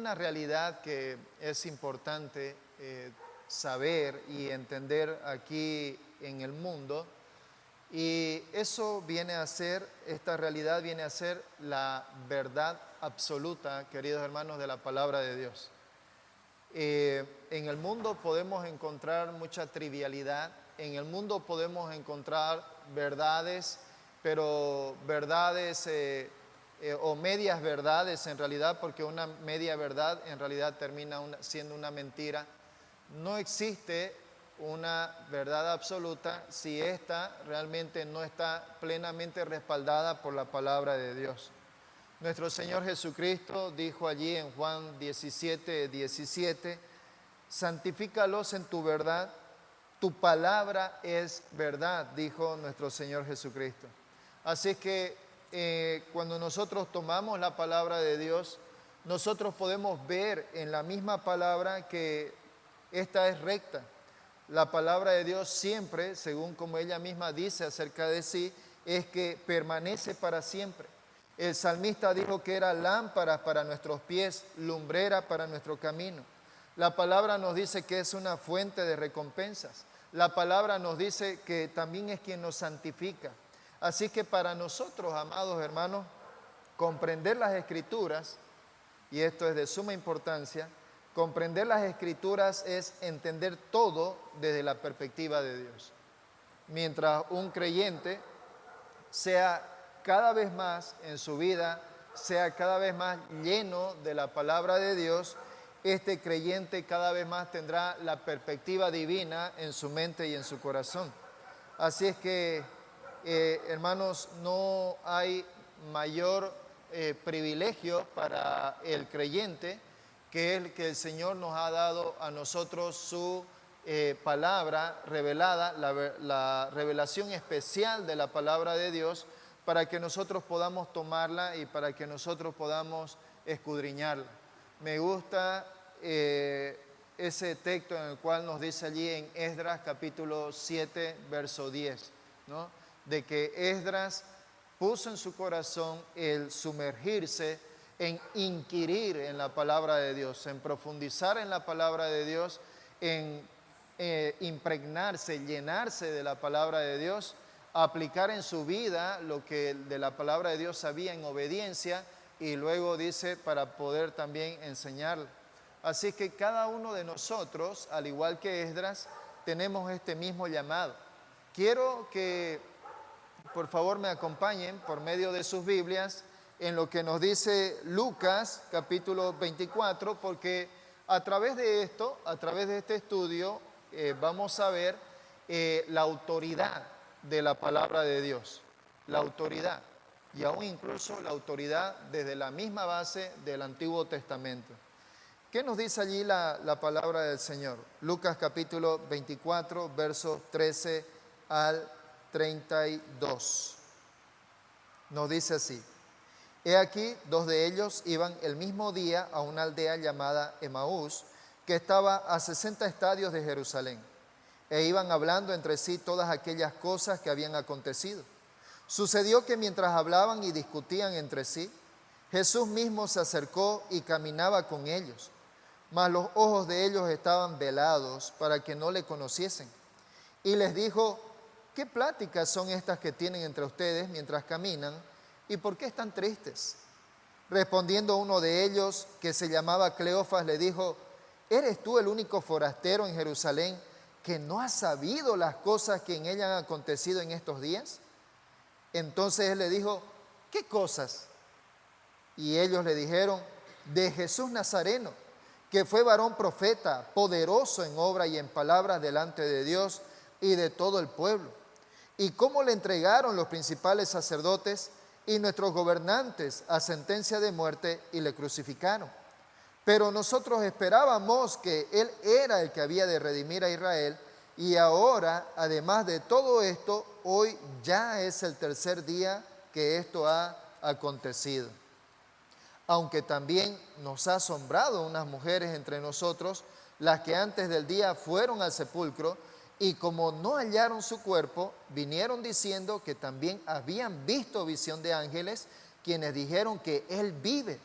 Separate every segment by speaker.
Speaker 1: una realidad que es importante saber y entender aquí en el mundo, y eso viene a ser, esta realidad viene a ser la verdad absoluta, queridos hermanos, de la palabra de Dios. En el mundo podemos encontrar mucha trivialidad, en el mundo podemos encontrar verdades, pero verdades o medias verdades en realidad, porque una media verdad en realidad termina siendo una mentira. No existe una verdad absoluta si ésta realmente no está plenamente respaldada por la palabra de Dios. Nuestro Señor Jesucristo dijo allí en Juan 17:17, santifícalos en tu verdad, tu palabra es verdad, dijo nuestro Señor Jesucristo. Así que cuando nosotros tomamos la palabra de Dios, nosotros podemos ver en la misma palabra que esta es recta. La palabra de Dios siempre, según como ella misma dice acerca de sí, es que permanece para siempre. El salmista dijo que era lámpara para nuestros pies, lumbrera para nuestro camino. La palabra nos dice que es una fuente de recompensas. La palabra nos dice que también es quien nos santifica. Así que para nosotros, amados hermanos, comprender las Escrituras, y esto es de suma importancia, comprender las Escrituras es entender todo desde la perspectiva de Dios. Mientras un creyente sea cada vez más en su vida, sea cada vez más lleno de la palabra de Dios, este creyente cada vez más tendrá la perspectiva divina en su mente y en su corazón. Así es que, hermanos, no hay mayor privilegio para el creyente que el que el Señor nos ha dado a nosotros su palabra revelada, la revelación especial de la palabra de Dios, para que nosotros podamos tomarla y para que nosotros podamos escudriñarla. Me gusta ese texto en el cual nos dice allí en Esdras capítulo 7, verso 10, ¿no? De que Esdras puso en su corazón el sumergirse en inquirir en la palabra de Dios, en profundizar en la palabra de Dios, en impregnarse, llenarse de la palabra de Dios, aplicar en su vida lo que de la palabra de Dios sabía en obediencia, y luego dice para poder también enseñarla. Así que cada uno de nosotros, al igual que Esdras, tenemos este mismo llamado. Quiero que por favor me acompañen por medio de sus Biblias en lo que nos dice Lucas capítulo 24, porque a través de esto, a través de este estudio, vamos a ver la autoridad de la palabra de Dios, la autoridad, y aún incluso la autoridad desde la misma base del Antiguo Testamento. ¿Qué nos dice allí la palabra del Señor? Lucas capítulo 24, versos 13 al 32. Nos dice así: he aquí, dos de ellos iban el mismo día a una aldea llamada Emaús, que estaba a 60 estadios de Jerusalén, e iban hablando entre sí todas aquellas cosas que habían acontecido. Sucedió que mientras hablaban y discutían entre sí, Jesús mismo se acercó y caminaba con ellos, mas los ojos de ellos estaban velados para que no le conociesen. Y les dijo: ¿qué pláticas son estas que tienen entre ustedes mientras caminan? ¿Y por qué están tristes? Respondiendo uno de ellos, que se llamaba Cleofas, le dijo: ¿eres tú el único forastero en Jerusalén que no ha sabido las cosas que en ella han acontecido en estos días? Entonces él le dijo: ¿qué cosas? Y ellos le dijeron: de Jesús Nazareno, que fue varón profeta, poderoso en obra y en palabras delante de Dios y de todo el pueblo, y cómo le entregaron los principales sacerdotes y nuestros gobernantes a sentencia de muerte y le crucificaron. Pero nosotros esperábamos que Él era el que había de redimir a Israel, y ahora, además de todo esto, hoy ya es el tercer día que esto ha acontecido. Aunque también nos ha asombrado unas mujeres entre nosotros, las que antes del día fueron al sepulcro, y como no hallaron su cuerpo, vinieron diciendo que también habían visto visión de ángeles, quienes dijeron que Él vive.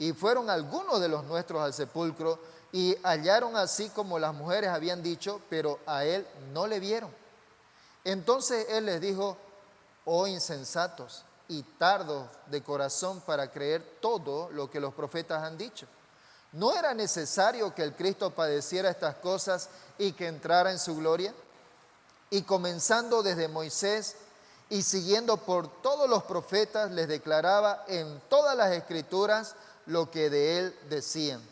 Speaker 1: Y fueron algunos de los nuestros al sepulcro y hallaron así como las mujeres habían dicho, pero a él no le vieron. Entonces él les dijo: oh insensatos y tardos de corazón para creer todo lo que los profetas han dicho. ¿No era necesario que el Cristo padeciera estas cosas y que entrara en su gloria? Y comenzando desde Moisés y siguiendo por todos los profetas, les declaraba en todas las escrituras lo que de él decían.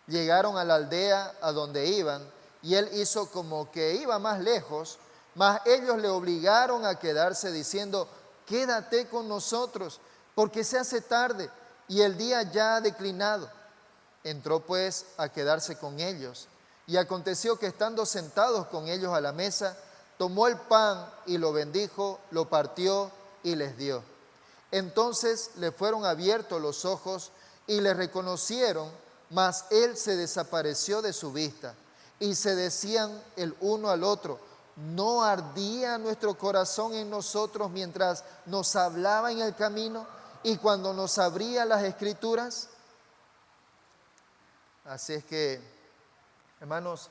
Speaker 1: Llegaron a la aldea a donde iban, y él hizo como que iba más lejos, mas ellos le obligaron a quedarse diciendo: quédate con nosotros, porque se hace tarde y el día ya ha declinado. Entró pues a quedarse con ellos, y aconteció que estando sentados con ellos a la mesa, tomó el pan y lo bendijo, lo partió y les dio. Entonces le fueron abiertos los ojos y le reconocieron, mas él se desapareció de su vista. Y se decían el uno al otro: ¿no ardía nuestro corazón en nosotros mientras nos hablaba en el camino y cuando nos abría las escrituras? Así es que, hermanos,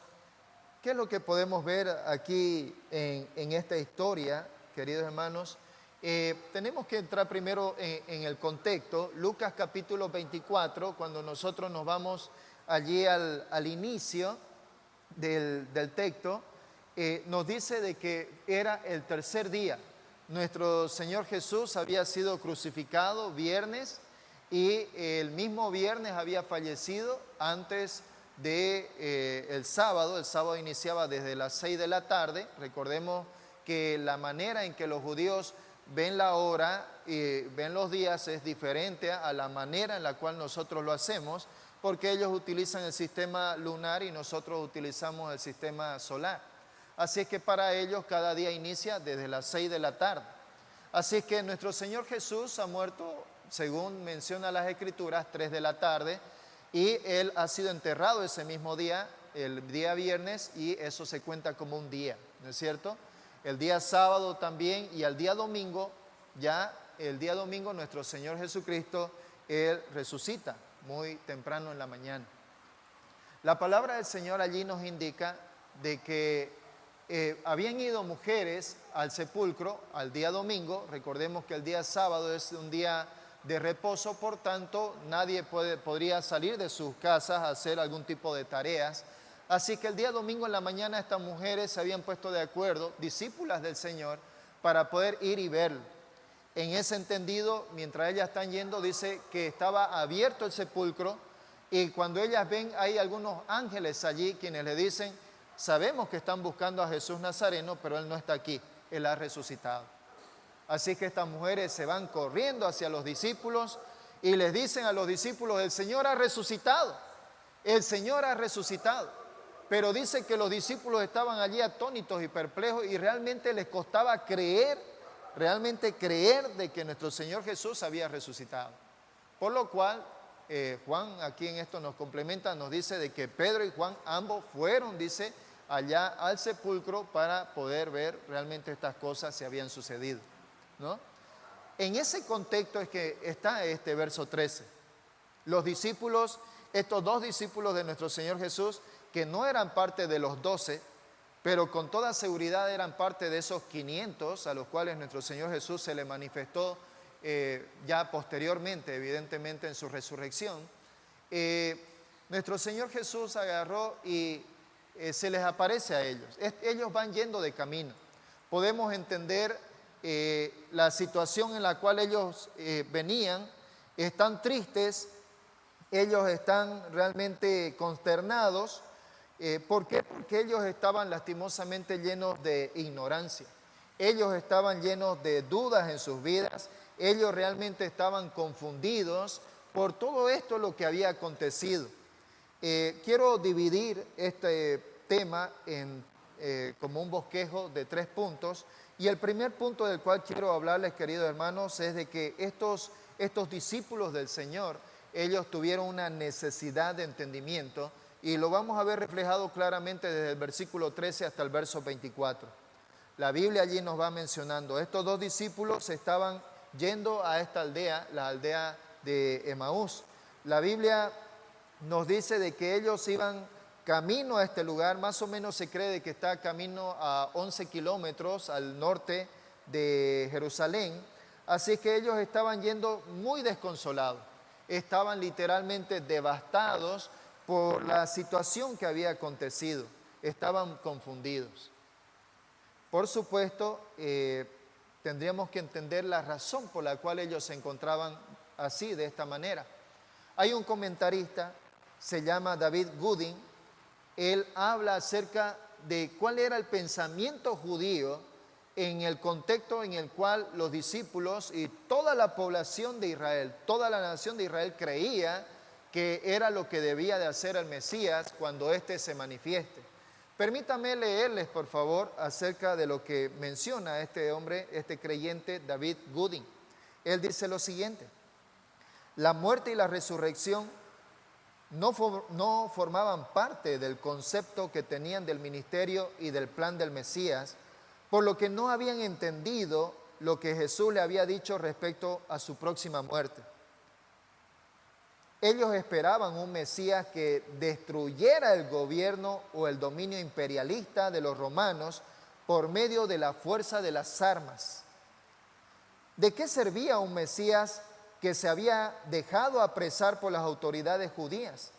Speaker 1: ¿qué es lo que podemos ver aquí en esta historia, queridos hermanos? Tenemos que entrar primero en el contexto. Lucas capítulo 24, cuando nosotros nos vamos allí al inicio del texto, nos dice de que era el tercer día. Nuestro Señor Jesús había sido crucificado viernes y el mismo viernes había fallecido antes de el sábado. El sábado iniciaba desde las 6 de la tarde. Recordemos que la manera en que los judíos ven la hora y ven los días es diferente a la manera en la cual nosotros lo hacemos, porque ellos utilizan el sistema lunar y nosotros utilizamos el sistema solar. Así es que para ellos cada día inicia desde las 6 de la tarde. Así es que nuestro Señor Jesús ha muerto, según menciona las Escrituras, 3 de la tarde, y Él ha sido enterrado ese mismo día, el día viernes, y eso se cuenta como un día, ¿no es cierto? El día sábado también, y el día domingo, ya el día domingo nuestro Señor Jesucristo, Él resucita muy temprano en la mañana. La palabra del Señor allí nos indica de que habían ido mujeres al sepulcro al día domingo. Recordemos que el día sábado es un día de reposo, por tanto nadie podría salir de sus casas a hacer algún tipo de tareas. Así que el día domingo en la mañana estas mujeres se habían puesto de acuerdo, discípulas del Señor, para poder ir y verlo. En ese entendido, mientras ellas están yendo, dice que estaba abierto el sepulcro, y cuando ellas ven, hay algunos ángeles allí quienes le dicen: sabemos que están buscando a Jesús Nazareno, pero Él no está aquí, Él ha resucitado. Así que estas mujeres se van corriendo hacia los discípulos y les dicen a los discípulos: el Señor ha resucitado, el Señor ha resucitado. Pero dice que los discípulos estaban allí atónitos y perplejos, y realmente les costaba realmente creer de que nuestro Señor Jesús había resucitado. Por lo cual, Juan aquí en esto nos complementa, nos dice de que Pedro y Juan ambos fueron, dice, allá al sepulcro para poder ver realmente estas cosas si habían sucedido, ¿no? En ese contexto es que está este verso 13. Los discípulos, estos dos discípulos de nuestro Señor Jesús, que no eran parte de los 12, pero con toda seguridad eran parte de esos 500 a los cuales nuestro Señor Jesús se le manifestó ya posteriormente, evidentemente en su resurrección. Nuestro Señor Jesús agarró y se les aparece a ellos. Ellos van yendo de camino. Podemos entender la situación en la cual ellos venían. Están tristes, ellos están realmente consternados. ¿Por qué? Porque ellos estaban lastimosamente llenos de ignorancia. Ellos estaban llenos de dudas en sus vidas. Ellos realmente estaban confundidos por todo esto lo que había acontecido. Quiero dividir este tema como un bosquejo de 3 puntos. Y el primer punto del cual quiero hablarles, queridos hermanos, es de que estos discípulos del Señor, ellos tuvieron una necesidad de entendimiento, y lo vamos a ver reflejado claramente desde el versículo 13 hasta el verso 24. La Biblia allí nos va mencionando, estos dos discípulos estaban yendo a esta aldea, la aldea de Emaús. La Biblia nos dice de que ellos iban camino a este lugar, más o menos se cree de que está camino a 11 kilómetros al norte de Jerusalén, así que ellos estaban yendo muy desconsolados, estaban literalmente devastados por la situación que había acontecido, estaban confundidos. Por supuesto, tendríamos que entender la razón por la cual ellos se encontraban así, de esta manera. Hay un comentarista, se llama David Gooding, él habla acerca de cuál era el pensamiento judío en el contexto en el cual los discípulos y toda la población de Israel, toda la nación de Israel creía que era lo que debía de hacer el Mesías cuando éste se manifieste. Permítame leerles, por favor, acerca de lo que menciona este hombre, este creyente, David Gooding. Él dice lo siguiente: la muerte y la resurrección no formaban parte del concepto que tenían del ministerio y del plan del Mesías, por lo que no habían entendido lo que Jesús le había dicho respecto a su próxima muerte. Ellos esperaban un Mesías que destruyera el gobierno o el dominio imperialista de los romanos por medio de la fuerza de las armas. ¿De qué servía un Mesías que se había dejado apresar por las autoridades judías,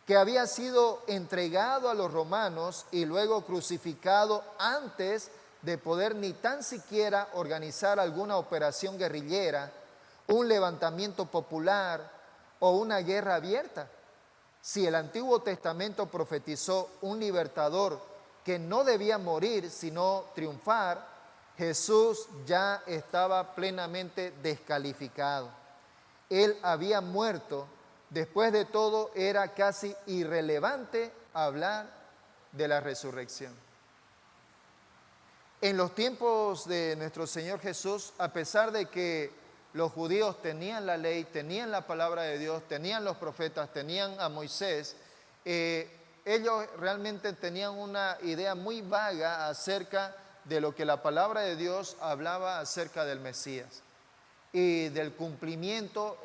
Speaker 1: que había sido entregado a los romanos y luego crucificado antes de poder ni tan siquiera organizar alguna operación guerrillera, un levantamiento popular o una guerra abierta? Si el Antiguo Testamento profetizó un libertador que no debía morir sino triunfar, Jesús ya estaba plenamente descalificado. Él había muerto. Después de todo, era casi irrelevante hablar de la resurrección. En los tiempos de nuestro Señor Jesús, a pesar de que los judíos tenían la ley, tenían la palabra de Dios, tenían los profetas, tenían a Moisés, ellos realmente tenían una idea muy vaga acerca de lo que la palabra de Dios hablaba acerca del Mesías y del cumplimiento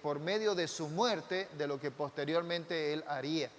Speaker 1: por medio de su muerte de lo que posteriormente él haría.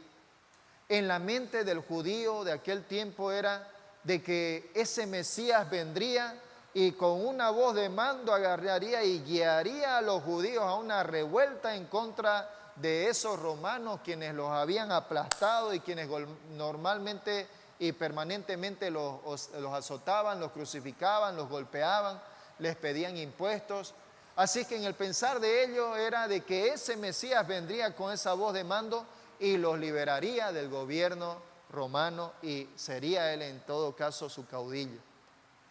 Speaker 1: En la mente del judío de aquel tiempo era de que ese Mesías vendría y con una voz de mando agarraría y guiaría a los judíos a una revuelta en contra de esos romanos quienes los habían aplastado y quienes normalmente y permanentemente los azotaban, los crucificaban, los golpeaban, les pedían impuestos. Así que en el pensar de ellos era de que ese Mesías vendría con esa voz de mando y los liberaría del gobierno romano y sería él en todo caso su caudillo.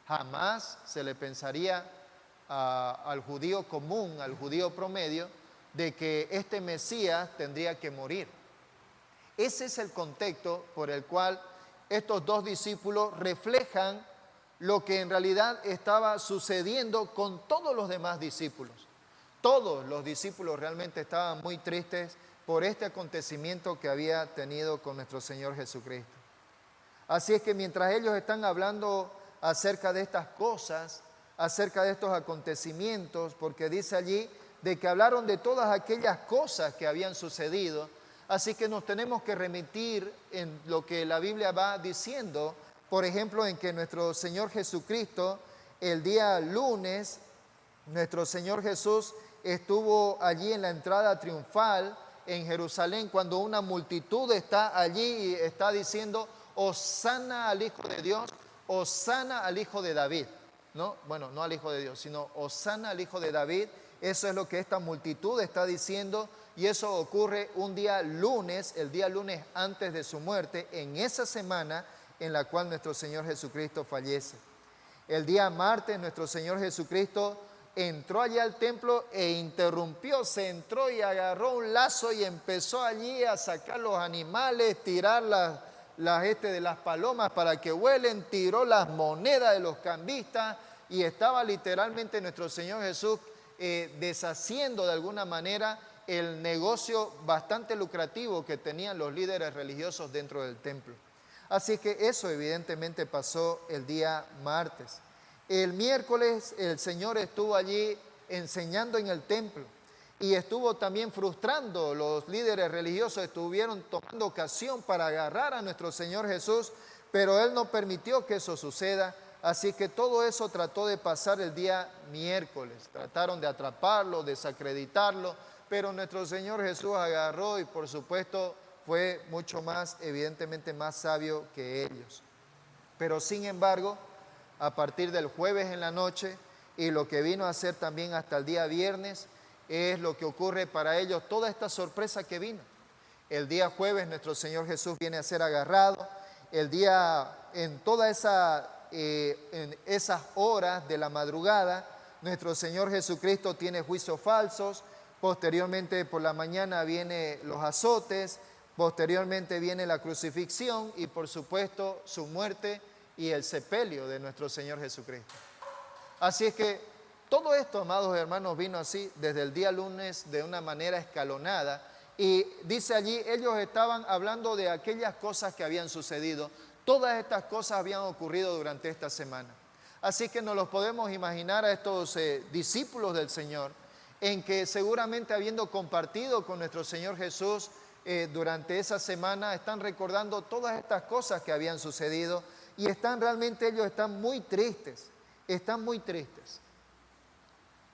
Speaker 1: Jamás se le pensaría al judío común, al judío promedio, de que este Mesías tendría que morir. Ese es el contexto por el cual estos dos discípulos reflejan lo que en realidad estaba sucediendo con todos los demás discípulos. Todos los discípulos realmente estaban muy tristes por este acontecimiento que había tenido con nuestro Señor Jesucristo. Así es que mientras ellos están hablando acerca de estas cosas, acerca de estos acontecimientos, porque dice allí de que hablaron de todas aquellas cosas que habían sucedido, así que nos tenemos que remitir en lo que la Biblia va diciendo. Por ejemplo, en que nuestro Señor Jesucristo, el día lunes, nuestro Señor Jesús estuvo allí en la entrada triunfal en Jerusalén, cuando una multitud está allí y está diciendo: Hosana al Hijo de Dios, Hosana al Hijo de David. ¿No? Bueno, no al Hijo de Dios, sino Hosana al Hijo de David. Eso es lo que esta multitud está diciendo, y eso ocurre un día lunes, el día lunes antes de su muerte, en esa semana en la cual nuestro Señor Jesucristo fallece. El día martes nuestro Señor Jesucristo entró allí al templo e interrumpió, se entró y agarró un lazo y empezó allí a sacar los animales, tirar de las palomas para que huelen, tiró las monedas de los cambistas y estaba literalmente nuestro Señor Jesús deshaciendo de alguna manera el negocio bastante lucrativo que tenían los líderes religiosos dentro del templo. Así que eso evidentemente pasó el día martes. El miércoles el Señor estuvo allí enseñando en el templo y estuvo también frustrando. Los líderes religiosos estuvieron tomando ocasión para agarrar a nuestro Señor Jesús, pero Él no permitió que eso suceda. Así que todo eso trató de pasar el día miércoles. Trataron de atraparlo, desacreditarlo, pero nuestro Señor Jesús agarró y por supuesto fue mucho más, evidentemente más sabio que ellos. Pero sin embargo, a partir del jueves en la noche y lo que vino a ser también hasta el día viernes, es lo que ocurre para ellos, toda esta sorpresa que vino. El día jueves nuestro Señor Jesús viene a ser agarrado. El día, en esas horas de la madrugada, nuestro Señor Jesucristo tiene juicios falsos. Posteriormente por la mañana vienen los azotes, posteriormente viene la crucifixión y por supuesto su muerte y el sepelio de nuestro Señor Jesucristo. Así es que todo esto, amados hermanos, vino así desde el día lunes de una manera escalonada. Y dice allí, ellos estaban hablando de aquellas cosas que habían sucedido. Todas estas cosas habían ocurrido durante esta semana. Así que nos los podemos imaginar a estos discípulos del Señor, en que seguramente habiendo compartido con nuestro Señor Jesús durante esa semana, están recordando todas estas cosas que habían sucedido y ellos están muy tristes, están muy tristes.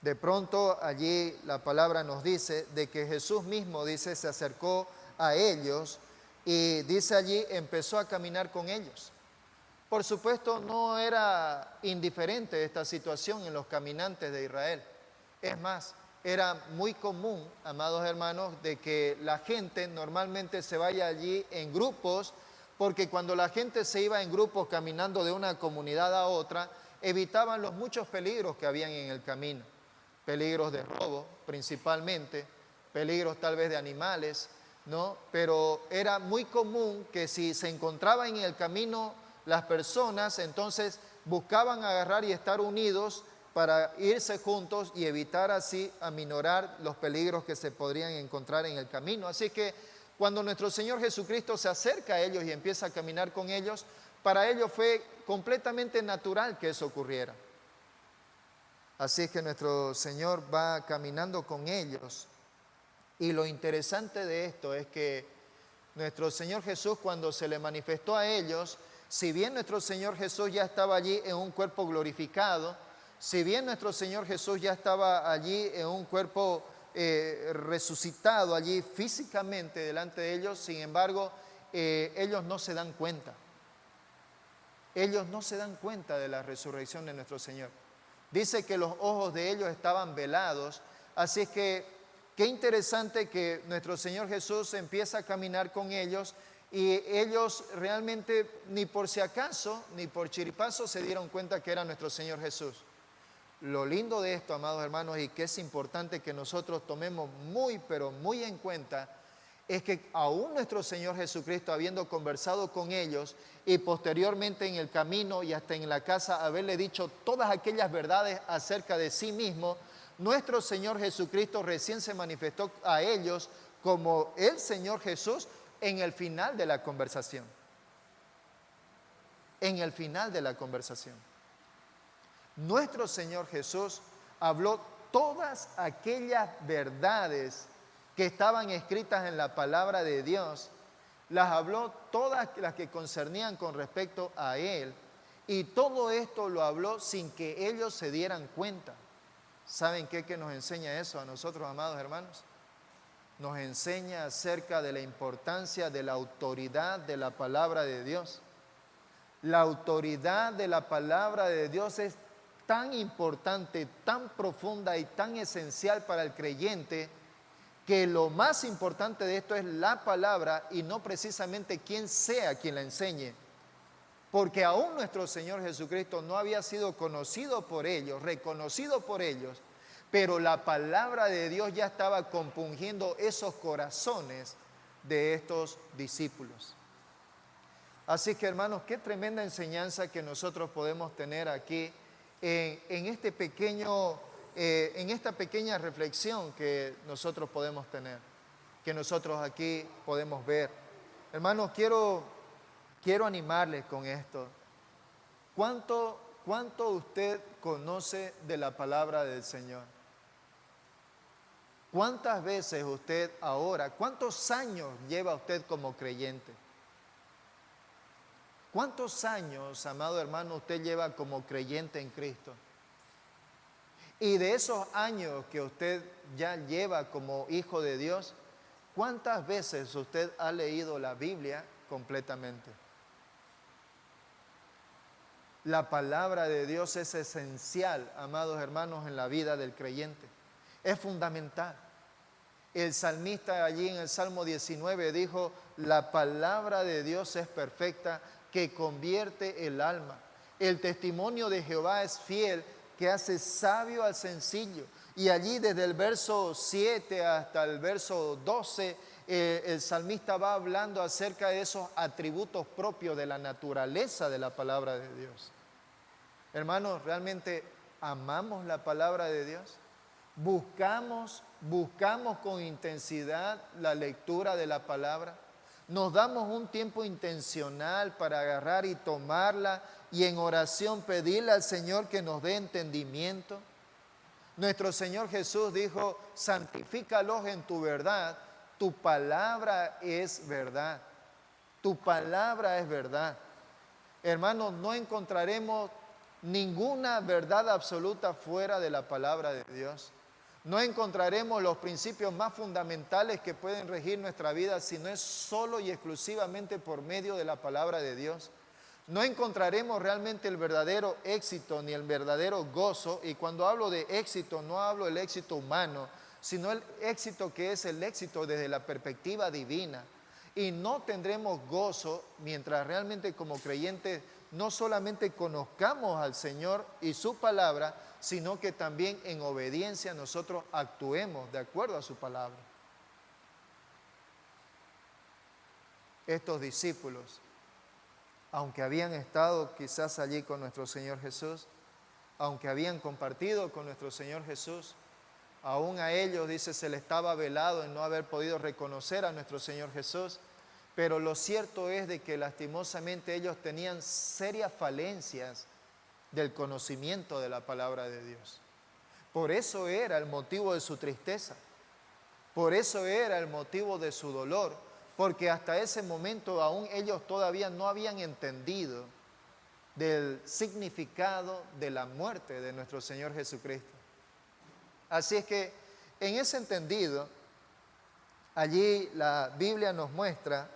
Speaker 1: De pronto allí la palabra nos dice de que Jesús mismo, dice, se acercó a ellos y dice allí, empezó a caminar con ellos. Por supuesto, no era indiferente esta situación en los caminantes de Israel. Es más, era muy común, amados hermanos, de que la gente normalmente se vaya allí en grupos, porque cuando la gente se iba en grupos caminando de una comunidad a otra, evitaban los muchos peligros que habían en el camino. Peligros de robo principalmente, peligros tal vez de animales, ¿no? Pero era muy común que si se encontraban en el camino las personas, entonces buscaban agarrar y estar unidos para irse juntos y evitar así aminorar los peligros que se podrían encontrar en el camino. Así que cuando nuestro Señor Jesucristo se acerca a ellos y empieza a caminar con ellos, para ellos fue completamente natural que eso ocurriera. Así es que nuestro Señor va caminando con ellos. Y lo interesante de esto es que nuestro Señor Jesús, cuando se le manifestó a ellos, si bien nuestro Señor Jesús ya estaba allí en un cuerpo glorificado, si bien nuestro Señor Jesús ya estaba allí en un cuerpo resucitado, allí físicamente delante de ellos, sin embargo, ellos no se dan cuenta. Ellos no se dan cuenta de la resurrección de nuestro Señor. Dice que los ojos de ellos estaban velados, así es que qué interesante que nuestro Señor Jesús empieza a caminar con ellos y ellos realmente ni por si acaso, ni por chiripazo se dieron cuenta que era nuestro Señor Jesús. Lo lindo de esto, amados hermanos, y que es importante que nosotros tomemos muy, pero muy en cuenta, es que aún nuestro Señor Jesucristo, habiendo conversado con ellos y posteriormente en el camino y hasta en la casa haberle dicho todas aquellas verdades acerca de sí mismo, nuestro Señor Jesucristo recién se manifestó a ellos como el Señor Jesús en el final de la conversación. En el final de la conversación. Nuestro Señor Jesús habló todas aquellas verdades que estaban escritas en la palabra de Dios, las habló todas las que concernían con respecto a Él, y todo esto lo habló sin que ellos se dieran cuenta. ¿Saben qué nos enseña eso a nosotros, amados hermanos? Nos enseña acerca de la importancia de la autoridad de la palabra de Dios. La autoridad de la palabra de Dios es tan importante, tan profunda y tan esencial para el creyente, que lo más importante de esto es la palabra y no precisamente quién sea quien la enseñe. Porque aún nuestro Señor Jesucristo no había sido conocido por ellos, reconocido por ellos, pero la palabra de Dios ya estaba compungiendo esos corazones de estos discípulos. Así que, hermanos, qué tremenda enseñanza que nosotros podemos tener aquí en esta pequeña reflexión que nosotros podemos tener, que nosotros aquí podemos ver. Hermanos, quiero animarles con esto. ¿Cuánto usted conoce de la palabra del Señor? ¿Cuántas veces usted ahora, cuántos años lleva usted como creyente? ¿Cuántos años, amado hermano, usted lleva como creyente en Cristo? Y de esos años que usted ya lleva como hijo de Dios, ¿cuántas veces usted ha leído la Biblia completamente? La palabra de Dios es esencial, amados hermanos, en la vida del creyente. Es fundamental. El salmista allí en el Salmo 19 dijo, la palabra de Dios es perfecta, que convierte el alma. El testimonio de Jehová es fiel, que hace sabio al sencillo. Y allí desde el verso 7 hasta el verso 12, el salmista va hablando acerca de esos atributos propios de la naturaleza de la palabra de Dios. Hermanos, ¿realmente amamos la palabra de Dios? ¿Buscamos con intensidad la lectura de la palabra? ¿Nos damos un tiempo intencional para agarrar y tomarla y en oración pedirle al Señor que nos dé entendimiento? Nuestro Señor Jesús dijo, santifícalos en tu verdad, tu palabra es verdad. Tu palabra es verdad. Hermanos, no encontraremos ninguna verdad absoluta fuera de la palabra de Dios. No encontraremos los principios más fundamentales que pueden regir nuestra vida si no es solo y exclusivamente por medio de la palabra de Dios. No encontraremos realmente el verdadero éxito ni el verdadero gozo. Y cuando hablo de éxito, no hablo del éxito humano, sino el éxito que es el éxito desde la perspectiva divina. Y no tendremos gozo mientras realmente como creyentes no solamente conozcamos al Señor y su palabra, sino que también en obediencia nosotros actuemos de acuerdo a su palabra. Estos discípulos, aunque habían estado quizás allí con nuestro Señor Jesús, aunque habían compartido con nuestro Señor Jesús, aún a ellos, dice, se les estaba velado en no haber podido reconocer a nuestro Señor Jesús. Pero lo cierto es de que lastimosamente ellos tenían serias falencias del conocimiento de la palabra de Dios. Por eso era el motivo de su tristeza. Por eso era el motivo de su dolor. Porque hasta ese momento aún ellos todavía no habían entendido del significado de la muerte de nuestro Señor Jesucristo. Así es que en ese entendido, allí la Biblia nos muestra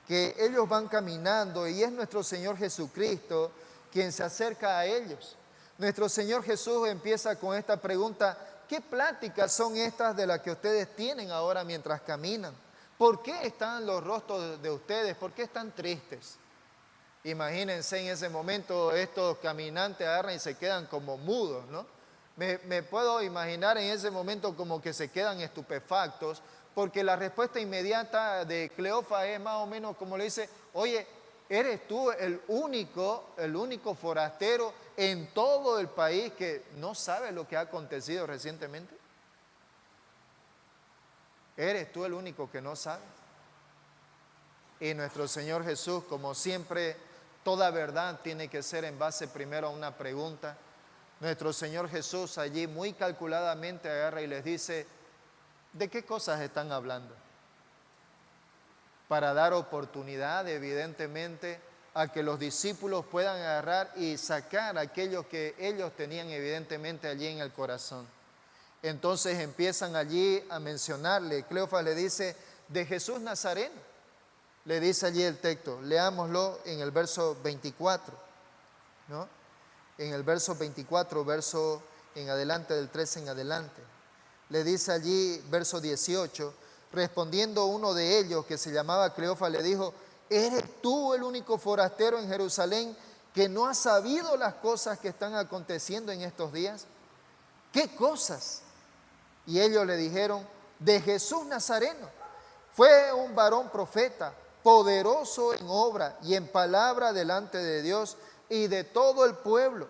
Speaker 1: que ellos van caminando y es nuestro Señor Jesucristo quien se acerca a ellos. Nuestro Señor Jesús empieza con esta pregunta, ¿qué pláticas son estas de las que ustedes tienen ahora mientras caminan? ¿Por qué están los rostros de ustedes? ¿Por qué están tristes? Imagínense en ese momento estos caminantes agarran y se quedan como mudos, ¿no? Me puedo imaginar en ese momento como que se quedan estupefactos, porque la respuesta inmediata de Cleofas es más o menos como le dice, oye, ¿eres tú el único forastero en todo el país que no sabe lo que ha acontecido recientemente? ¿Eres tú el único que no sabe? Y nuestro Señor Jesús, como siempre, toda verdad tiene que ser en base primero a una pregunta. Nuestro Señor Jesús allí muy calculadamente agarra y les dice, ¿de qué cosas están hablando? Para dar oportunidad, evidentemente, a que los discípulos puedan agarrar y sacar aquello que ellos tenían evidentemente allí en el corazón. Entonces empiezan allí a mencionarle. Cleofas le dice, de Jesús Nazareno. Le dice allí el texto, leámoslo en el verso 24, ¿no? En el verso 24, verso en adelante, del 13 en adelante. Le dice allí, verso 18, respondiendo uno de ellos que se llamaba Cleofas, le dijo, ¿eres tú el único forastero en Jerusalén que no ha sabido las cosas que están aconteciendo en estos días? ¿Qué cosas? Y ellos le dijeron, de Jesús Nazareno. Fue un varón profeta, poderoso en obra y en palabra delante de Dios y de todo el pueblo.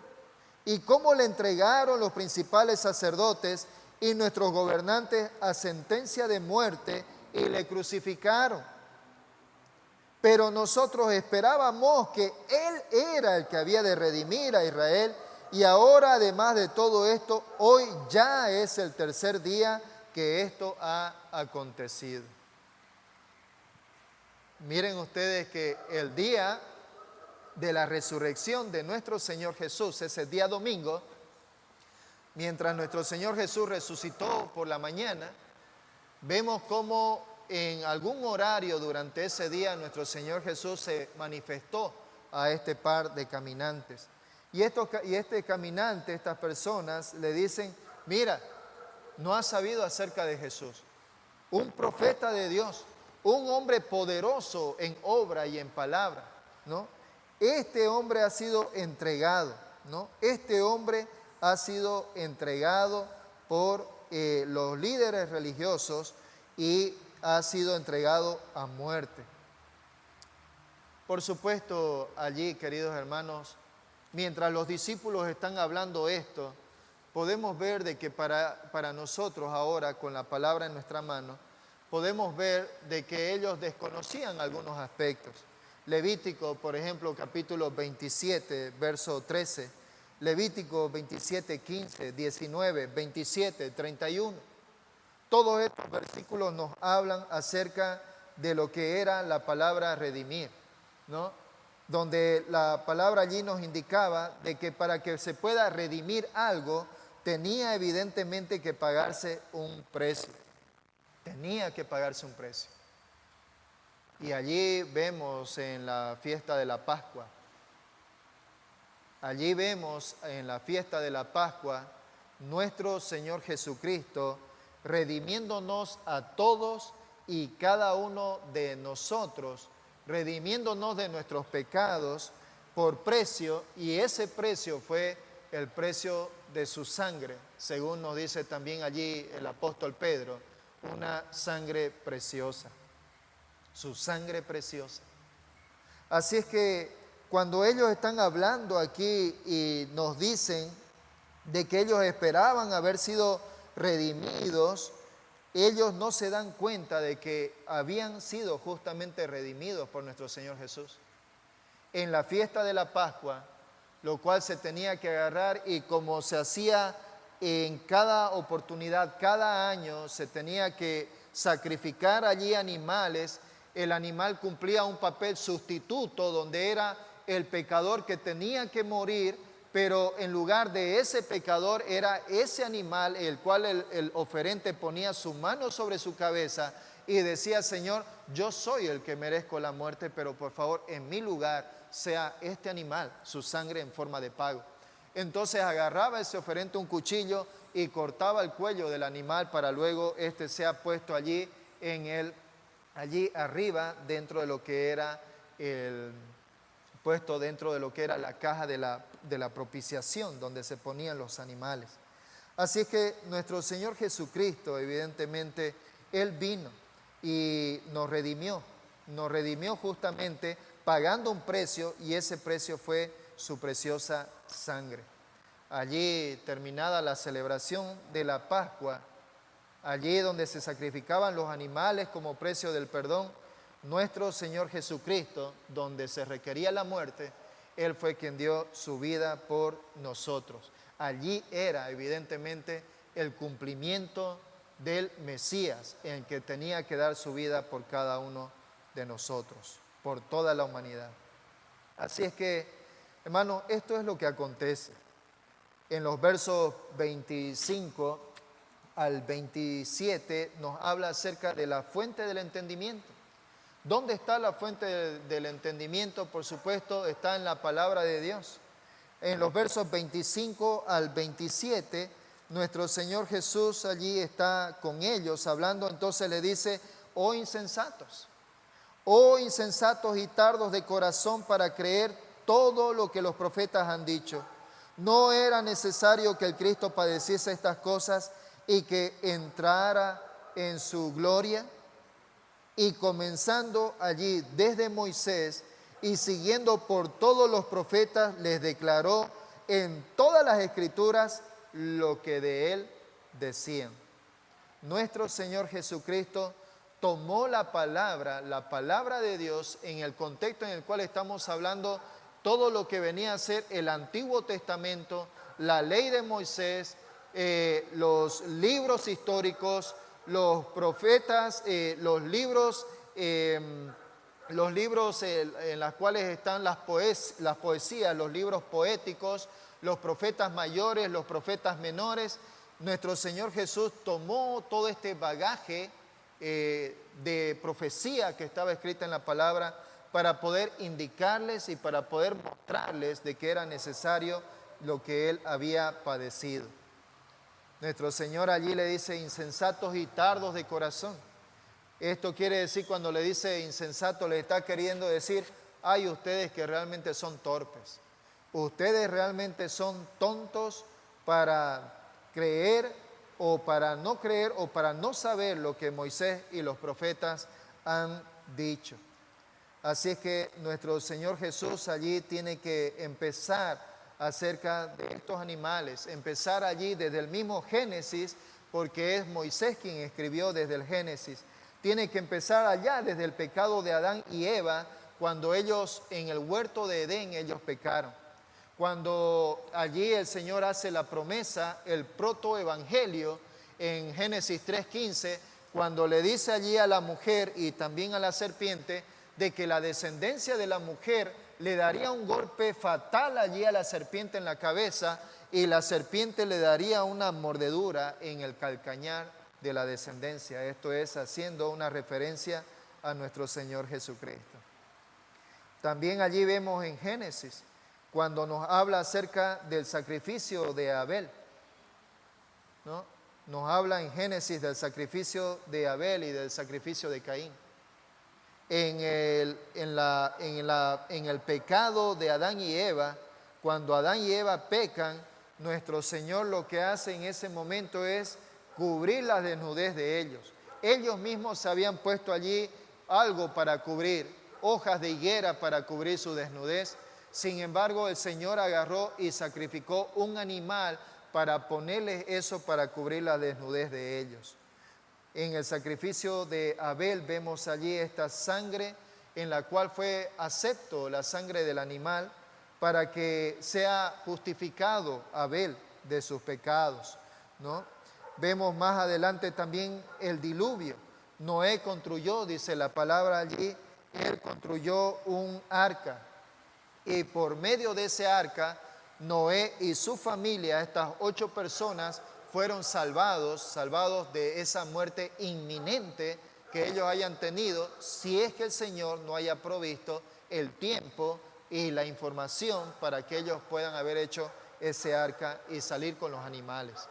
Speaker 1: Y cómo le entregaron los principales sacerdotes y nuestros gobernantes a sentencia de muerte y le crucificaron. Pero nosotros esperábamos que Él era el que había de redimir a Israel. Y ahora, además de todo esto, hoy ya es el tercer día que esto ha acontecido. Miren ustedes que el día de la resurrección de nuestro Señor Jesús, ese día domingo, mientras nuestro Señor Jesús resucitó por la mañana, vemos cómo en algún horario durante ese día nuestro Señor Jesús se manifestó a este par de caminantes. Y este caminante, estas personas le dicen, mira, no has sabido acerca de Jesús, un profeta de Dios, un hombre poderoso en obra y en palabra, ¿no? Este hombre ha sido entregado, ¿no? Este hombre ha sido entregado por los líderes religiosos y ha sido entregado a muerte. Por supuesto, allí, queridos hermanos, mientras los discípulos están hablando esto, podemos ver de que para nosotros ahora, con la palabra en nuestra mano, podemos ver de que ellos desconocían algunos aspectos. Levítico, por ejemplo, capítulo 27, verso 13, Levítico 27, 15, 19, 27, 31. Todos estos versículos nos hablan acerca de lo que era la palabra redimir, ¿no? Donde la palabra allí nos indicaba de que para que se pueda redimir algo, tenía evidentemente que pagarse un precio. Tenía que pagarse un precio. Y allí vemos en la fiesta de la Pascua, allí vemos en la fiesta de la Pascua, nuestro Señor Jesucristo redimiéndonos a todos y cada uno de nosotros, redimiéndonos de nuestros pecados por precio, y ese precio fue el precio de su sangre, según nos dice también allí el apóstol Pedro, una sangre preciosa, su sangre preciosa. Así es que cuando ellos están hablando aquí y nos dicen de que ellos esperaban haber sido redimidos, ellos no se dan cuenta de que habían sido justamente redimidos por nuestro Señor Jesús. En la fiesta de la Pascua, lo cual se tenía que agarrar, y como se hacía en cada oportunidad, cada año se tenía que sacrificar allí animales, el animal cumplía un papel sustituto donde era el pecador que tenía que morir, pero en lugar de ese pecador era ese animal el cual el oferente ponía su mano sobre su cabeza y decía, Señor, yo soy el que merezco la muerte, pero por favor en mi lugar sea este animal, su sangre en forma de pago. Entonces agarraba ese oferente un cuchillo y cortaba el cuello del animal para luego este sea puesto allí allí arriba dentro de lo que era puesto dentro de lo que era la caja de la propiciación donde se ponían los animales. Así es que nuestro Señor Jesucristo, evidentemente, Él vino y nos redimió justamente pagando un precio, y ese precio fue su preciosa sangre. Allí, terminada la celebración de la Pascua, allí donde se sacrificaban los animales como precio del perdón, nuestro Señor Jesucristo, donde se requería la muerte, Él fue quien dio su vida por nosotros. Allí era evidentemente el cumplimiento del Mesías, en que tenía que dar su vida por cada uno de nosotros, por toda la humanidad. Así es que, hermano, esto es lo que acontece. En los versos 25 al 27 nos habla acerca de la fuente del entendimiento. ¿Dónde está la fuente del entendimiento? Por supuesto, está en la palabra de Dios. En los versos 25 al 27, nuestro Señor Jesús allí está con ellos hablando, entonces le dice, oh insensatos y tardos de corazón para creer todo lo que los profetas han dicho. ¿No era necesario que el Cristo padeciese estas cosas y que entrara en su gloria? Y comenzando allí desde Moisés y siguiendo por todos los profetas, les declaró en todas las escrituras lo que de él decían. Nuestro Señor Jesucristo tomó la palabra de Dios en el contexto en el cual estamos hablando, todo lo que venía a ser el Antiguo Testamento, la ley de Moisés, los libros históricos, los profetas, los libros en los cuales están las poesías, los libros poéticos, los profetas mayores, los profetas menores. Nuestro Señor Jesús tomó todo este bagaje de profecía que estaba escrita en la palabra para poder indicarles y para poder mostrarles de que era necesario lo que Él había padecido. Nuestro Señor allí le dice insensatos y tardos de corazón. Esto quiere decir, cuando le dice insensato, le está queriendo decir, hay ustedes que realmente son torpes. Ustedes realmente son tontos para creer o para no saber lo que Moisés y los profetas han dicho. Así es que nuestro Señor Jesús allí tiene que empezar acerca de estos animales, empezar allí desde el mismo Génesis, porque es Moisés quien escribió desde el Génesis. Tiene que empezar allá desde el pecado de Adán y Eva, cuando ellos en el huerto de Edén ellos pecaron. Cuando allí el Señor hace la promesa, el protoevangelio en Génesis 3:15, cuando le dice allí a la mujer y también a la serpiente de que la descendencia de la mujer le daría un golpe fatal allí a la serpiente en la cabeza y la serpiente le daría una mordedura en el calcañar de la descendencia. Esto es haciendo una referencia a nuestro Señor Jesucristo. También allí vemos en Génesis, cuando nos habla acerca del sacrificio de Abel, ¿no? Nos habla en Génesis del sacrificio de Abel y del sacrificio de Caín. En el pecado de Adán y Eva, cuando Adán y Eva pecan, nuestro Señor lo que hace en ese momento es cubrir la desnudez de ellos. Ellos mismos se habían puesto allí algo para cubrir, hojas de higuera para cubrir su desnudez. Sin embargo, el Señor agarró y sacrificó un animal para ponerles eso para cubrir la desnudez de ellos. En el sacrificio de Abel vemos allí esta sangre en la cual fue acepto la sangre del animal para que sea justificado Abel de sus pecados, ¿no? Vemos más adelante también el diluvio. Noé construyó, dice la palabra allí, él construyó un arca y por medio de ese arca, Noé y su familia, estas 8 personas, fueron salvados de esa muerte inminente que ellos hayan tenido, si es que el Señor no haya provisto el tiempo y la información para que ellos puedan haber hecho ese arca y salir con los animales.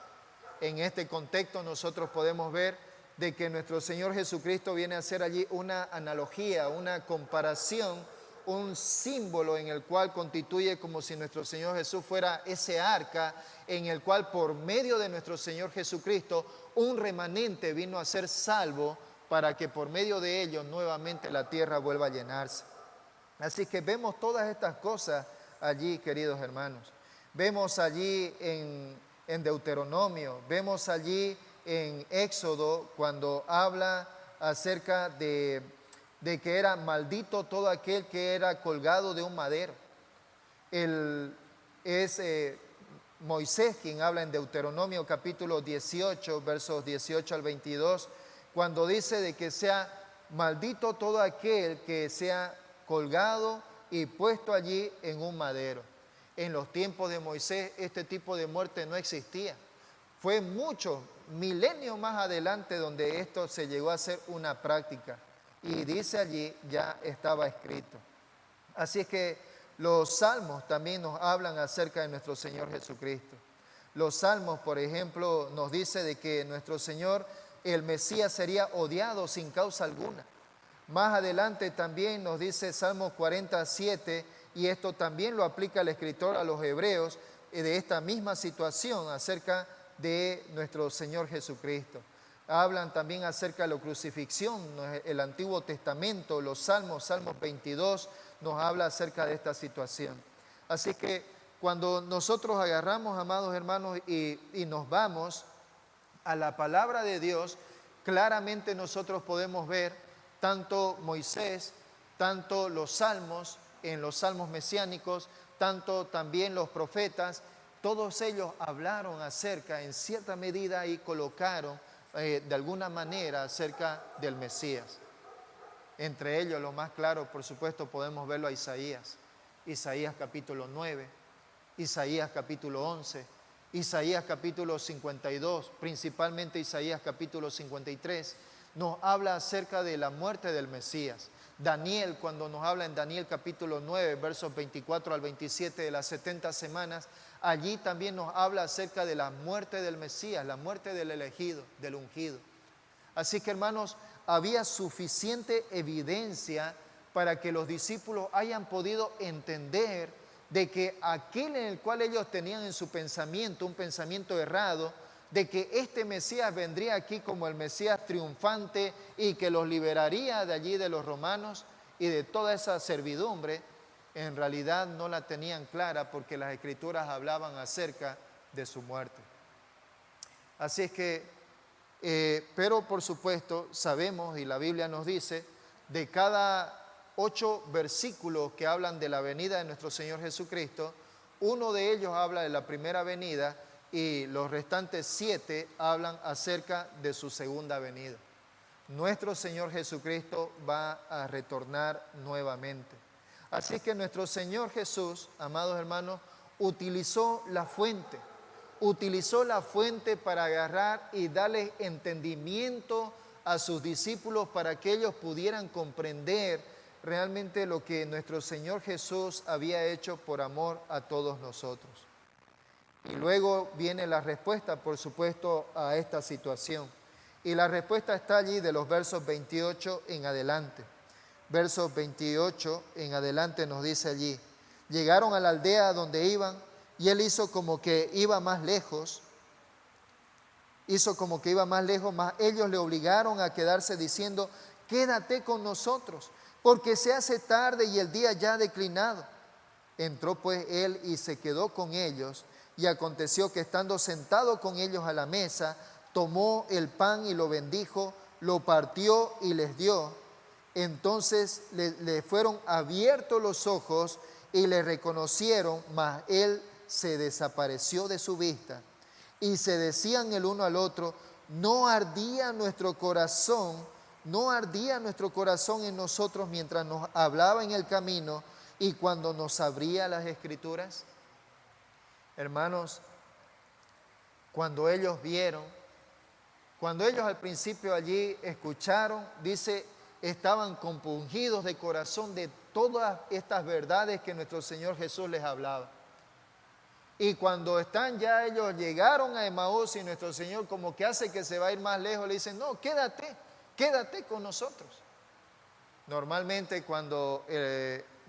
Speaker 1: En este contexto nosotros podemos ver de que nuestro Señor Jesucristo viene a hacer allí una analogía, una comparación, un símbolo en el cual constituye como si nuestro Señor Jesús fuera ese arca en el cual por medio de nuestro Señor Jesucristo un remanente vino a ser salvo para que por medio de ellos nuevamente la tierra vuelva a llenarse. Así que vemos todas estas cosas allí, queridos hermanos. Vemos allí en Deuteronomio, vemos allí en Éxodo cuando habla acerca de que era maldito todo aquel que era colgado de un madero. Es Moisés quien habla en Deuteronomio capítulo 18, versos 18 al 22, cuando dice de que sea maldito todo aquel que sea colgado y puesto allí en un madero. En los tiempos de Moisés este tipo de muerte no existía. Fue muchos milenios más adelante donde esto se llegó a ser una práctica. Y dice allí, ya estaba escrito. Así es que los salmos también nos hablan acerca de nuestro Señor Jesucristo. Los salmos, por ejemplo, nos dice de que nuestro Señor, el Mesías, sería odiado sin causa alguna. Más adelante también nos dice Salmo 47, y esto también lo aplica el escritor a los hebreos, de esta misma situación acerca de nuestro Señor Jesucristo. Hablan también acerca de la crucifixión, el Antiguo Testamento, los Salmos 22, nos habla acerca de esta situación. Así que cuando nosotros agarramos, amados hermanos, y nos vamos a la palabra de Dios, claramente nosotros podemos ver tanto Moisés, tanto los salmos, en los salmos mesiánicos, tanto también los profetas, todos ellos hablaron acerca, en cierta medida, y colocaron de alguna manera acerca del Mesías. Entre ellos, lo más claro, por supuesto, podemos verlo a Isaías. Isaías capítulo 9, Isaías capítulo 11, Isaías capítulo 52, principalmente Isaías capítulo 53, nos habla acerca de la muerte del Mesías. Daniel, cuando nos habla en Daniel capítulo 9, versos 24 al 27 de las 70 semanas, allí también nos habla acerca de la muerte del Mesías, la muerte del elegido, del ungido. Así que, hermanos, había suficiente evidencia para que los discípulos hayan podido entender de que aquel en el cual ellos tenían en su pensamiento, un pensamiento errado, de que este Mesías vendría aquí como el Mesías triunfante y que los liberaría de allí de los romanos y de toda esa servidumbre, en realidad no la tenían clara porque las Escrituras hablaban acerca de su muerte. Así es que, pero por supuesto sabemos, y la Biblia nos dice, de cada 8 versículos que hablan de la venida de nuestro Señor Jesucristo, uno de ellos habla de la primera venida y los restantes 7 hablan acerca de su segunda venida. Nuestro Señor Jesucristo va a retornar nuevamente. Así que nuestro Señor Jesús, amados hermanos, utilizó la fuente para agarrar y darle entendimiento a sus discípulos para que ellos pudieran comprender realmente lo que nuestro Señor Jesús había hecho por amor a todos nosotros. Y luego viene la respuesta, por supuesto, a esta situación. Y la respuesta está allí de los versos 28 en adelante. Versos 28 en adelante nos dice allí: llegaron a la aldea donde iban y él hizo como que iba más lejos. Mas ellos le obligaron a quedarse diciendo: quédate con nosotros, porque se hace tarde y el día ya ha declinado. Entró pues él y se quedó con ellos, y aconteció que estando sentado con ellos a la mesa, tomó el pan y lo bendijo, lo partió y les dio. Entonces le fueron abiertos los ojos y le reconocieron, mas él se desapareció de su vista. Y se decían el uno al otro: ¿no ardía nuestro corazón en nosotros mientras nos hablaba en el camino y cuando nos abría las Escrituras? Hermanos, cuando ellos al principio allí escucharon, dice, estaban compungidos de corazón de todas estas verdades que nuestro Señor Jesús les hablaba. Y cuando ellos llegaron a Emaús y nuestro Señor como que hace que se va a ir más lejos, le dicen: no, quédate con nosotros. Normalmente cuando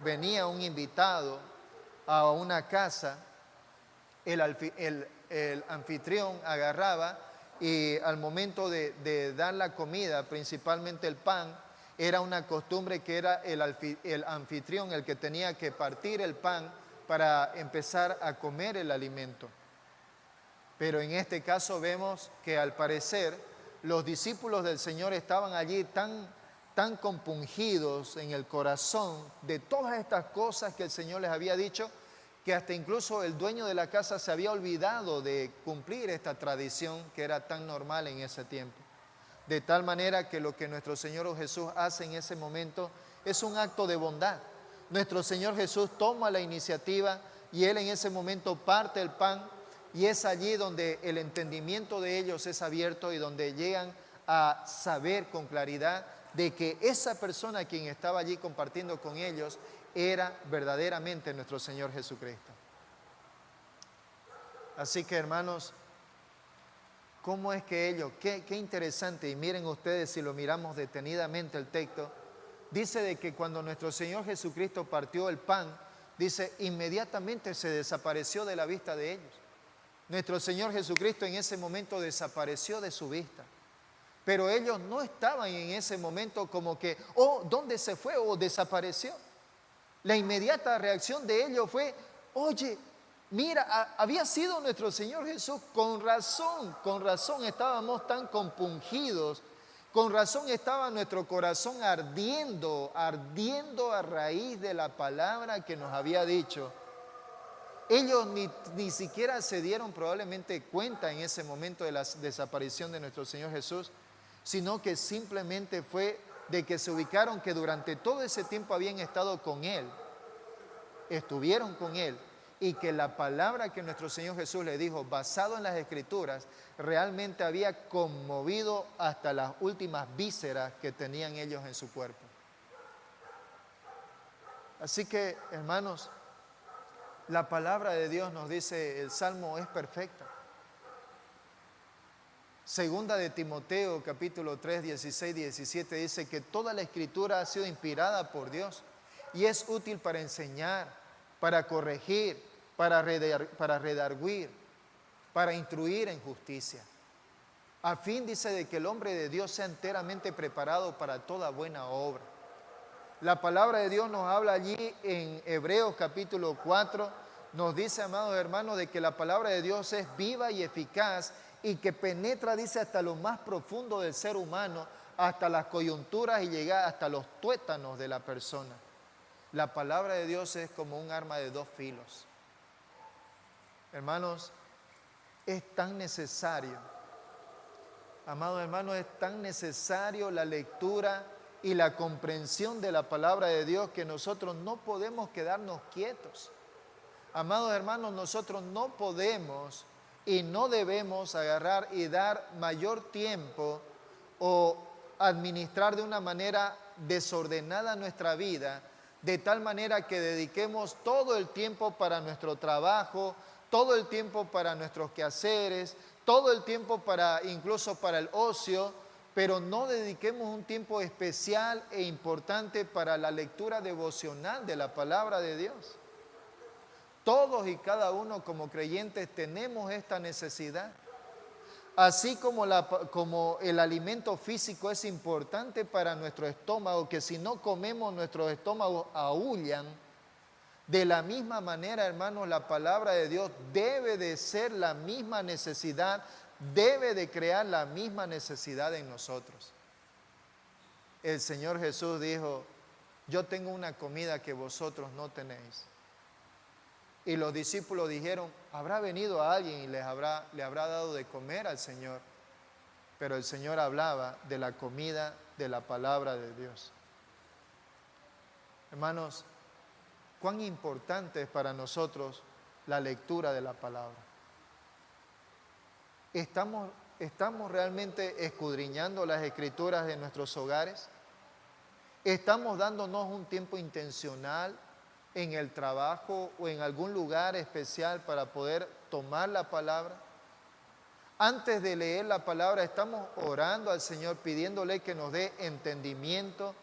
Speaker 1: venía un invitado a una casa, el anfitrión agarraba y al momento de dar la comida, principalmente el pan, era una costumbre que era el anfitrión el que tenía que partir el pan para empezar a comer el alimento. Pero en este caso vemos que al parecer los discípulos del Señor estaban allí tan compungidos en el corazón de todas estas cosas que el Señor les había dicho, que hasta incluso el dueño de la casa se había olvidado de cumplir esta tradición que era tan normal en ese tiempo. De tal manera que lo que nuestro Señor Jesús hace en ese momento es un acto de bondad. Nuestro Señor Jesús toma la iniciativa y Él en ese momento parte el pan, y es allí donde el entendimiento de ellos es abierto y donde llegan a saber con claridad de que esa persona quien estaba allí compartiendo con ellos era verdaderamente nuestro Señor Jesucristo. Así que, hermanos, ¿cómo es que ellos? Qué interesante, y miren ustedes si lo miramos detenidamente el texto, dice de que cuando nuestro Señor Jesucristo partió el pan, dice, inmediatamente se desapareció de la vista de ellos. Nuestro Señor Jesucristo en ese momento desapareció de su vista. Pero ellos no estaban en ese momento como que, ¿dónde se fue? O desapareció. La inmediata reacción de ellos fue: oye, mira, había sido nuestro Señor Jesús. Con razón estábamos tan compungidos. Con razón estaba nuestro corazón ardiendo a raíz de la palabra que nos había dicho. Ellos ni siquiera se dieron probablemente cuenta en ese momento de la desaparición de nuestro Señor Jesús, sino que simplemente fue de que se ubicaron que durante todo ese tiempo habían estado con Él, estuvieron con Él, y que la palabra que nuestro Señor Jesús le dijo, basado en las Escrituras, realmente había conmovido hasta las últimas vísceras que tenían ellos en su cuerpo. Así que, hermanos, la palabra de Dios nos dice, el Salmo es perfecta. Segunda de Timoteo, capítulo 3, 16, 17, dice que toda la Escritura ha sido inspirada por Dios y es útil para enseñar, para corregir, para redarguir, para instruir en justicia. A fin, dice, de que el hombre de Dios sea enteramente preparado para toda buena obra. La palabra de Dios nos habla allí en Hebreos capítulo 4, nos dice, amados hermanos, de que la palabra de Dios es viva y eficaz y que penetra, dice, hasta lo más profundo del ser humano, hasta las coyunturas y llega hasta los tuétanos de la persona. La palabra de Dios es como un arma de dos filos. Hermanos, es tan necesario, amados hermanos, es tan necesario la lectura y la comprensión de la palabra de Dios que nosotros no podemos quedarnos quietos. Amados hermanos, nosotros no podemos y no debemos agarrar y dar mayor tiempo o administrar de una manera desordenada nuestra vida, de tal manera que dediquemos todo el tiempo para nuestro trabajo, todo el tiempo para nuestros quehaceres, todo el tiempo incluso para el ocio, pero no dediquemos un tiempo especial e importante para la lectura devocional de la palabra de Dios. Todos y cada uno como creyentes tenemos esta necesidad. Así como el alimento físico es importante para nuestro estómago, que si no comemos nuestros estómagos aúllan, de la misma manera, hermanos, la palabra de Dios debe de ser la misma necesidad, debe de crear la misma necesidad en nosotros. El Señor Jesús dijo, yo tengo una comida que vosotros no tenéis. Y los discípulos dijeron, habrá venido a alguien y le habrá dado de comer al Señor. Pero el Señor hablaba de la comida de la palabra de Dios. Hermanos, cuán importante es para nosotros la lectura de la palabra. ¿Estamos realmente escudriñando las Escrituras de nuestros hogares? ¿Estamos dándonos un tiempo intencional en el trabajo o en algún lugar especial para poder tomar la palabra? Antes de leer la palabra, estamos orando al Señor, pidiéndole que nos dé entendimiento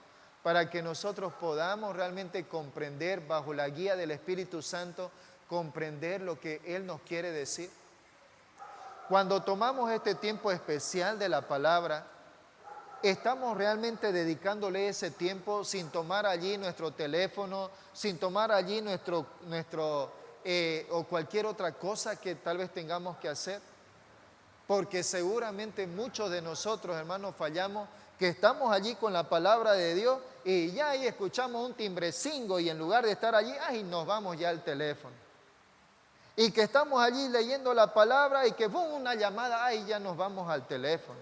Speaker 1: para que nosotros podamos realmente comprender, bajo la guía del Espíritu Santo, comprender lo que Él nos quiere decir. Cuando tomamos este tiempo especial de la palabra, ¿estamos realmente dedicándole ese tiempo sin tomar allí nuestro teléfono, sin tomar allí o cualquier otra cosa que tal vez tengamos que hacer? Porque seguramente muchos de nosotros, hermanos, fallamos, que estamos allí con la palabra de Dios y ya ahí escuchamos un timbrecingo y en lugar de estar allí, nos vamos ya al teléfono. Y que estamos allí leyendo la palabra y que una llamada, ya nos vamos al teléfono.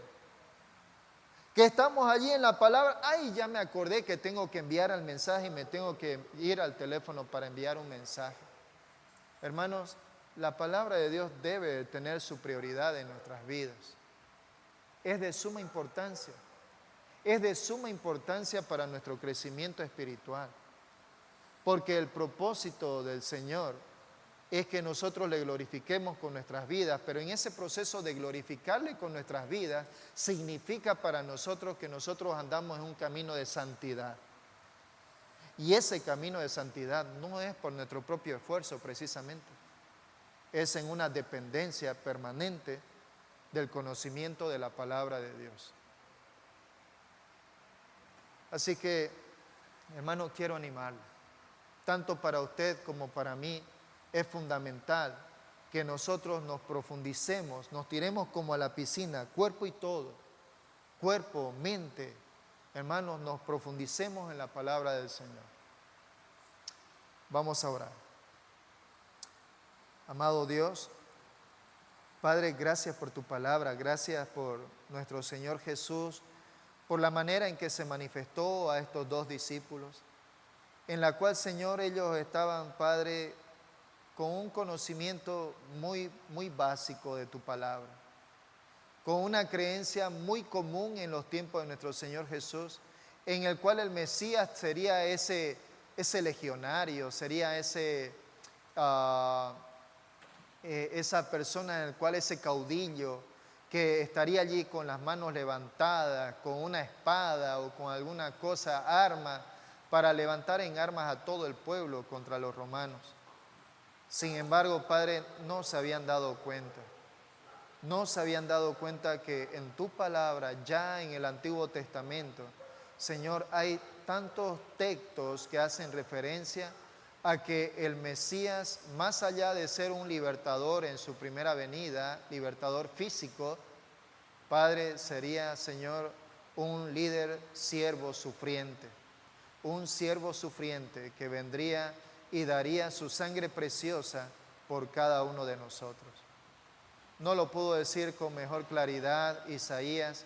Speaker 1: Que estamos allí en la palabra, ya me acordé que tengo que enviar el mensaje y me tengo que ir al teléfono para enviar un mensaje. Hermanos, la palabra de Dios debe tener su prioridad en nuestras vidas. Es de suma importancia. Es de suma importancia para nuestro crecimiento espiritual. Porque el propósito del Señor es que nosotros le glorifiquemos con nuestras vidas, pero en ese proceso de glorificarle con nuestras vidas significa para nosotros que nosotros andamos en un camino de santidad. Y ese camino de santidad no es por nuestro propio esfuerzo precisamente, es en una dependencia permanente del conocimiento de la palabra de Dios. Así que, hermano, quiero animarle, tanto para usted como para mí, es fundamental que nosotros nos profundicemos, nos tiremos como a la piscina, cuerpo y todo, cuerpo, mente, hermanos, nos profundicemos en la palabra del Señor. Vamos a orar. Amado Dios, Padre, gracias por tu palabra, gracias por nuestro Señor Jesús, por la manera en que se manifestó a estos dos discípulos, en la cual, Señor, ellos estaban, Padre, con un conocimiento muy básico de tu palabra, con una creencia muy común en los tiempos de nuestro Señor Jesús, en el cual el Mesías sería ese legionario, sería esa persona en la cual ese caudillo que estaría allí con las manos levantadas, con una espada o con alguna cosa, arma, para levantar en armas a todo el pueblo contra los romanos. Sin embargo, Padre, no se habían dado cuenta. No se habían dado cuenta que en tu palabra, ya en el Antiguo Testamento, Señor, hay tantos textos que hacen referencia a que el Mesías, más allá de ser un libertador en su primera venida, libertador físico, Padre, sería, Señor, un líder siervo sufriente. Un siervo sufriente que vendría y daría su sangre preciosa por cada uno de nosotros. No lo pudo decir con mejor claridad Isaías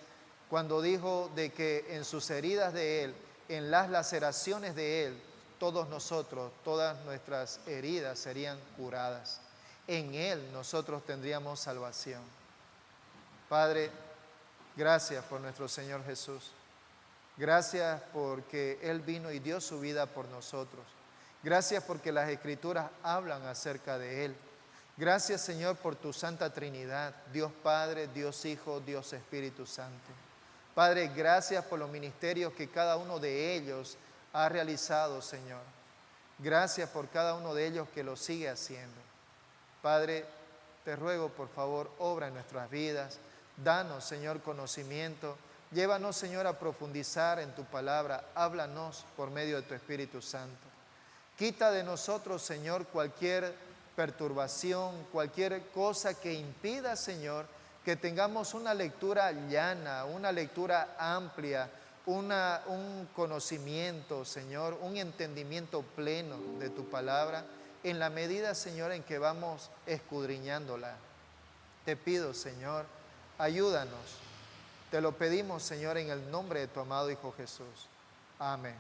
Speaker 1: cuando dijo de que en sus heridas de Él, en las laceraciones de Él, todos nosotros, todas nuestras heridas serían curadas. En Él nosotros tendríamos salvación. Padre, gracias por nuestro Señor Jesús. Gracias porque Él vino y dio su vida por nosotros. Gracias porque las Escrituras hablan acerca de Él. Gracias, Señor, por tu Santa Trinidad, Dios Padre, Dios Hijo, Dios Espíritu Santo. Padre, gracias por los ministerios que cada uno de ellos ha realizado, Señor. Gracias por cada uno de ellos que lo sigue haciendo. Padre, te ruego, por favor, obra en nuestras vidas. Danos, Señor, conocimiento. Llévanos, Señor, a profundizar en tu palabra. Háblanos por medio de tu Espíritu Santo. Quita de nosotros, Señor, cualquier perturbación, cualquier cosa que impida, Señor, que tengamos una lectura llana, una lectura amplia, un conocimiento, Señor, un entendimiento pleno de tu palabra, en la medida, Señor, en que vamos escudriñándola. Te pido, Señor, ayúdanos. Te lo pedimos, Señor, en el nombre de tu amado Hijo Jesús. Amén.